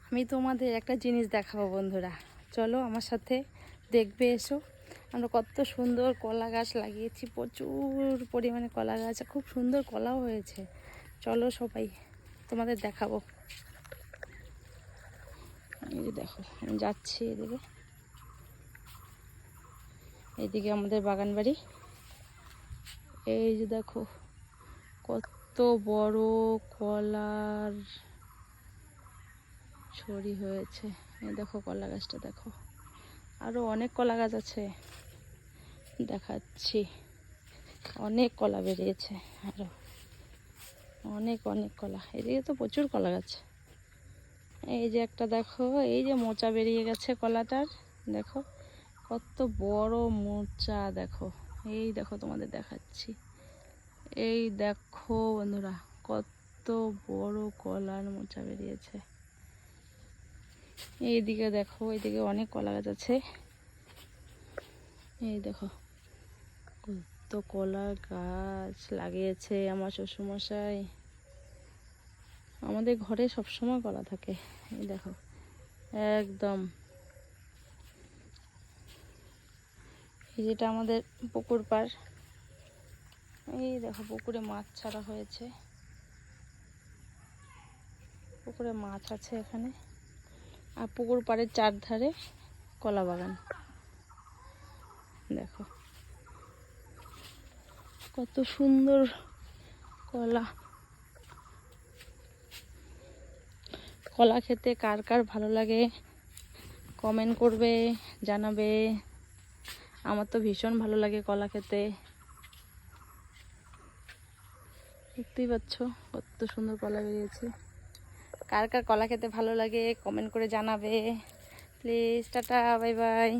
আমি তোমাদের একটা জিনিস দেখাবো বন্ধুরা, চলো আমার সাথে দেখবে এসো। আমরা কত সুন্দর কলা গাছ লাগিয়েছি, প্রচুর পরিমাণে কলা গাছ, খুব সুন্দর কলাও হয়েছে। চলো সবাই তোমাদের দেখাবো। এই যে দেখো, আমি যাচ্ছি এদিকে, এইদিকে আমাদের বাগান বাড়ি। এই যে দেখো কত বড় কলার ছড়ি হয়েছে। এই দেখো কলা গাছটা দেখো, আরো অনেক কলা গাছ আছে, দেখাচ্ছি। অনেক কলা বেরিয়েছে, আরো অনেক অনেক কলা। এদিকে তো প্রচুর কলা গাছ। এই যে একটা দেখো, এই যে মোচা বেরিয়ে গেছে কলাটার, দেখো কত বড় মোচা। দেখো, এই দেখো তোমাদের দেখাচ্ছি। এই দেখো বন্ধুরা, কত বড় কলার মোচা বেরিয়েছে। এইদিকে দেখো, এইদিকে অনেক কলা গাছ আছে। এই দেখো কত কলা গাছ লাগিয়েছে আমার শ্বশুরমশাই। আমাদের ঘরে সবসময় কলা থাকে। এই দেখো একদম, এই যেটা আমাদের পুকুর পাড়। এই দেখো পুকুরে মাছ ছাড়া হয়েছে, পুকুরে মাছ আছে এখানে। আর পুকুর পাড়ের চারধারে কলা বাগান। দেখো কত সুন্দর কলা। কলা খেতে কার কার ভালো লাগে কমেন্ট করবে, জানাবে। আমার তো ভীষণ ভালো লাগে কলা খেতে। দেখতেই পাচ্ছ কত সুন্দর কলা বেরিয়েছে। কার কার কলা খেতে ভালো লাগে কমেন্ট করে জানাবে প্লিজ। Tata, bye bye.